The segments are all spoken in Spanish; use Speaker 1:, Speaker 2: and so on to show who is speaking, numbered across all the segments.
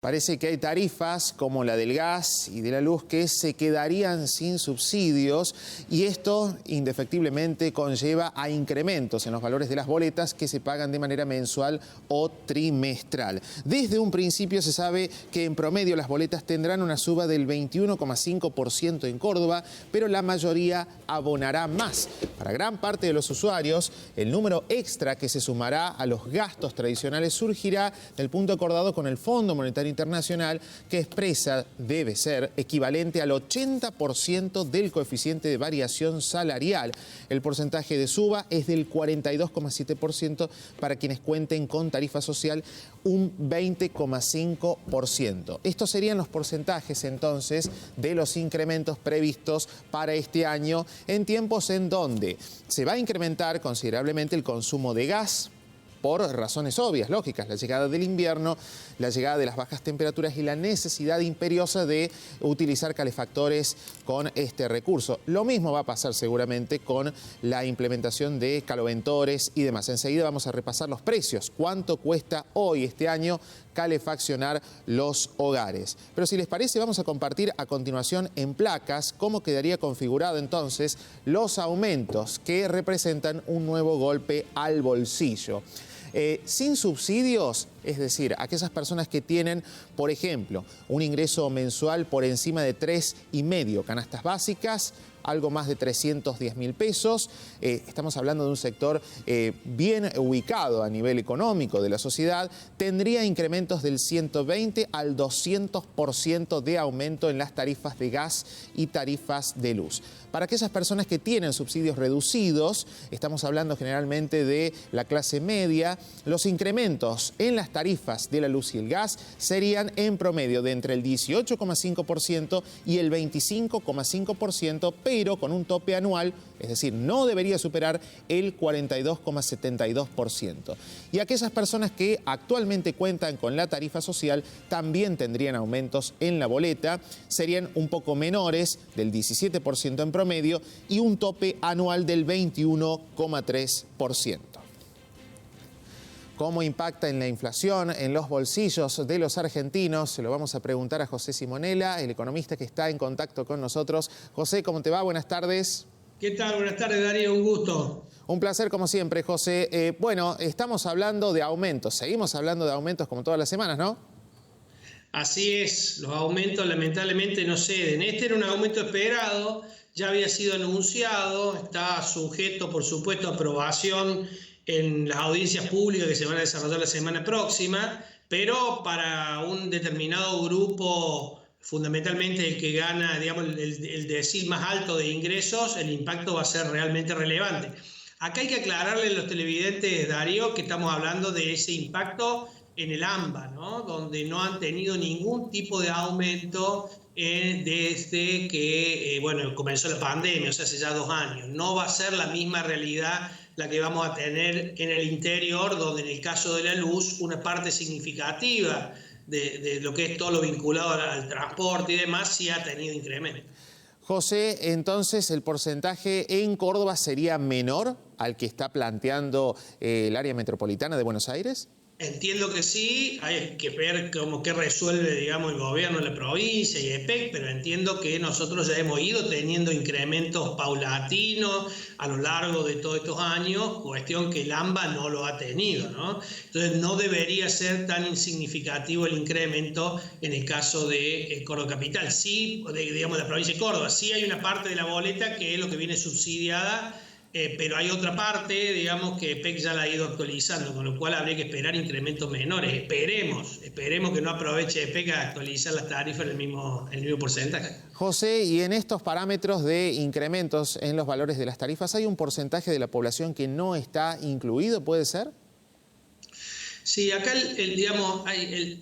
Speaker 1: Parece que hay tarifas como la del gas y de la luz que se quedarían sin subsidios y esto indefectiblemente conlleva a incrementos en los valores de las boletas que se pagan de manera mensual o trimestral. Desde un principio se sabe que en promedio las boletas tendrán una suba del 21,5% en Córdoba, pero la mayoría abonará más. Para gran parte de los usuarios, el número extra que se sumará a los gastos tradicionales surgirá del punto acordado con el Fondo Monetario Internacional, que expresa debe ser equivalente al 80% del coeficiente de variación salarial. El porcentaje de suba es del 42,7% para quienes cuenten con tarifa social, un 20,5%. Estos serían los porcentajes entonces de los incrementos previstos para este año en tiempos en donde se va a incrementar considerablemente el consumo de gas, por razones obvias, lógicas, la llegada del invierno, la llegada de las bajas temperaturas y la necesidad imperiosa de utilizar calefactores con este recurso. Lo mismo va a pasar seguramente con la implementación de caloventores y demás. Enseguida vamos a repasar los precios, cuánto cuesta hoy, este año, calefaccionar los hogares. Pero si les parece, vamos a compartir a continuación en placas cómo quedaría configurado entonces los aumentos que representan un nuevo golpe al bolsillo. Sin subsidios, es decir, aquellas personas que tienen, por ejemplo, un ingreso mensual por encima de 3,5 canastas básicas, algo más de 310.000 pesos. Estamos hablando de un sector bien ubicado a nivel económico de la sociedad. Tendría incrementos del 120 al 200% de aumento en las tarifas de gas y tarifas de luz. Para aquellas personas que tienen subsidios reducidos, estamos hablando generalmente de la clase media, los incrementos en las tarifas de la luz y el gas serían en promedio de entre el 18,5% y el 25,5%, pero con un tope anual, es decir, no debería superar el 42,72%. Y aquellas personas que actualmente cuentan con la tarifa social también tendrían aumentos en la boleta, serían un poco menores, del 17% en promedio, y un tope anual del 21,3%. ¿Cómo impacta en la inflación, en los bolsillos de los argentinos? Se lo vamos a preguntar a José Simonella, el economista que está en contacto con nosotros. José, ¿cómo te va? Buenas tardes.
Speaker 2: ¿Qué tal? Buenas tardes, Darío. Un gusto.
Speaker 1: Un placer, como siempre, José. Bueno, estamos hablando de aumentos. Seguimos hablando de aumentos como todas las semanas, ¿no?
Speaker 2: Así es. Los aumentos lamentablemente no ceden. Este era un aumento esperado, ya había sido anunciado, está sujeto, por supuesto, a aprobación en las audiencias públicas que se van a desarrollar la semana próxima, pero para un determinado grupo, fundamentalmente el que gana, digamos, el decil más alto de ingresos, el impacto va a ser realmente relevante. Acá hay que aclararle a los televidentes, Darío, que estamos hablando de ese impacto en el AMBA, ¿no? Donde no han tenido ningún tipo de aumento desde que comenzó la pandemia, o sea, hace ya 2 años. No va a ser la misma realidad la que vamos a tener en el interior, donde en el caso de la luz, una parte significativa de lo que es todo lo vinculado al transporte y demás, sí ha tenido incremento.
Speaker 1: José, entonces el porcentaje en Córdoba sería menor al que está planteando el área metropolitana de Buenos Aires.
Speaker 2: Entiendo que sí, hay que ver cómo que resuelve, digamos, el gobierno de la provincia y EPEC, pero entiendo que nosotros ya hemos ido teniendo incrementos paulatinos a lo largo de todos estos años, cuestión que el AMBA no lo ha tenido, ¿no? Entonces no debería ser tan insignificativo el incremento en el caso de Córdoba Capital. Sí, digamos, la provincia de Córdoba, sí hay una parte de la boleta que es lo que viene subsidiada, pero hay otra parte, digamos, que EPEC ya la ha ido actualizando, con lo cual habría que esperar incrementos menores. Esperemos que no aproveche EPEC a actualizar las tarifas en el mismo porcentaje.
Speaker 1: José, y en estos parámetros de incrementos en los valores de las tarifas, ¿hay un porcentaje de la población que no está incluido, puede ser?
Speaker 2: Sí, acá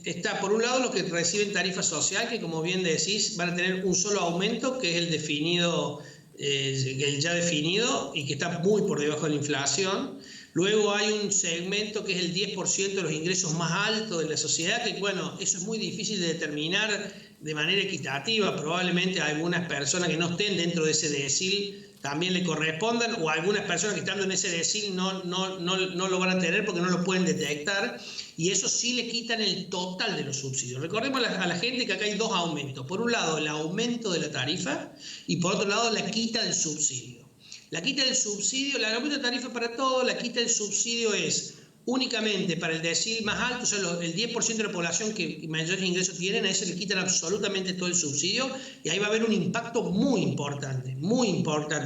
Speaker 2: está por un lado los que reciben tarifa social, que como bien decís, van a tener un solo aumento, que es el definido, el ya definido y que está muy por debajo de la inflación. Luego hay un segmento que es el 10% de los ingresos más altos de la sociedad, que bueno, eso es muy difícil de determinar de manera equitativa. Probablemente algunas personas que no estén dentro de ese decil también le correspondan, o algunas personas que estando en ese decil no lo van a tener porque no lo pueden detectar, y eso sí le quitan el total de los subsidios. Recordemos a la gente que acá hay dos aumentos. Por un lado, el aumento de la tarifa, y por otro lado, la quita del subsidio. La quita del subsidio, el aumento de tarifa para todo, la quita del subsidio es únicamente para el decil más alto, o sea, el 10% de la población que mayores ingresos tienen, a ese le quitan absolutamente todo el subsidio, y ahí va a haber un impacto muy importante,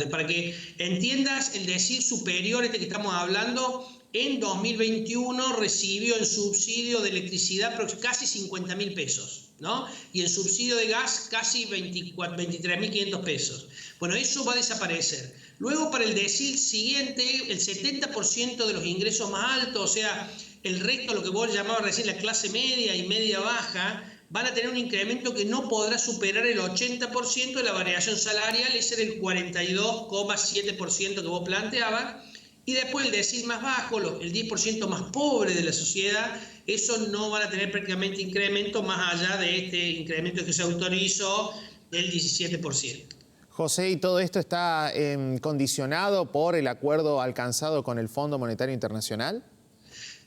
Speaker 2: para que entiendas, el decil superior, este que estamos hablando, en 2021 recibió en subsidio de electricidad casi 50.000 pesos, ¿no? Y en subsidio de gas casi 23.500 pesos. Bueno, eso va a desaparecer. Luego, para el decil siguiente, el 70% de los ingresos más altos, o sea, el resto, lo que vos llamabas recién la clase media y media baja, van a tener un incremento que no podrá superar el 80% de la variación salarial, ese era el 42,7% que vos planteabas. Y después el decil más bajo, el 10% más pobre de la sociedad, eso no van a tener prácticamente incremento más allá de este incremento que se autorizó del 17%.
Speaker 1: José, ¿y todo esto está condicionado por el acuerdo alcanzado con el Fondo Monetario Internacional?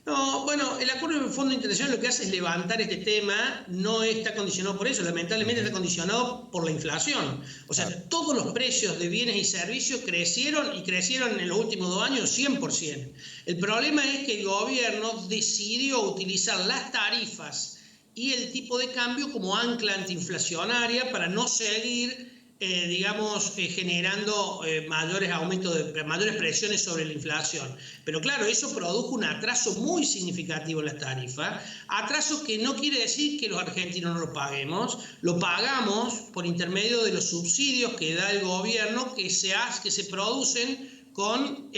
Speaker 2: No, bueno, el acuerdo del Fondo Internacional lo que hace es levantar este tema, no está condicionado por eso, lamentablemente está condicionado por la inflación. O sea, todos los precios de bienes y servicios crecieron en los últimos 2 años 100%. El problema es que el gobierno decidió utilizar las tarifas y el tipo de cambio como ancla antiinflacionaria para no seguir generando mayores presiones sobre la inflación. Pero claro, eso produjo un atraso muy significativo en las tarifas, atraso que no quiere decir que los argentinos no lo paguemos, lo pagamos por intermedio de los subsidios que da el gobierno que se producen con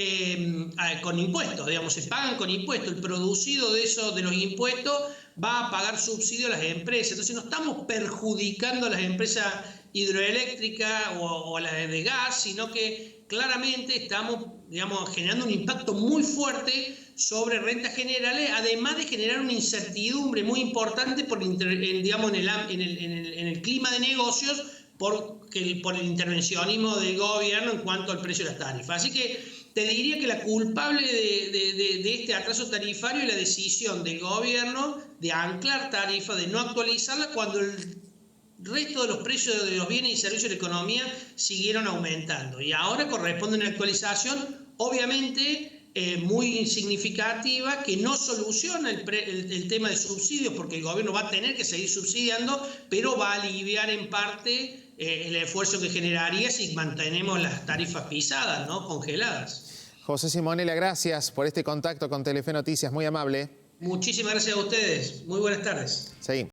Speaker 2: impuestos, digamos, se pagan con impuestos. El producido de los impuestos va a pagar subsidio a las empresas. Entonces no estamos perjudicando a las empresas hidroeléctricas o a las de gas, sino que claramente estamos, digamos, generando un impacto muy fuerte sobre rentas generales, además de generar una incertidumbre muy importante en el clima de negocios por el intervencionismo del gobierno en cuanto al precio de las tarifas. Así que te diría que la culpable de este atraso tarifario es la decisión del gobierno de anclar tarifas, de no actualizarla cuando el resto de los precios de los bienes y servicios de la economía siguieron aumentando. Y ahora corresponde una actualización, obviamente, muy significativa, que no soluciona el tema de subsidios, porque el gobierno va a tener que seguir subsidiando, pero va a aliviar en parte el esfuerzo que generaría si mantenemos las tarifas pisadas, ¿no? Congeladas.
Speaker 1: José Simonella, gracias por este contacto con Telefe Noticias, muy amable.
Speaker 2: Muchísimas gracias a ustedes. Muy buenas tardes.
Speaker 1: Seguimos.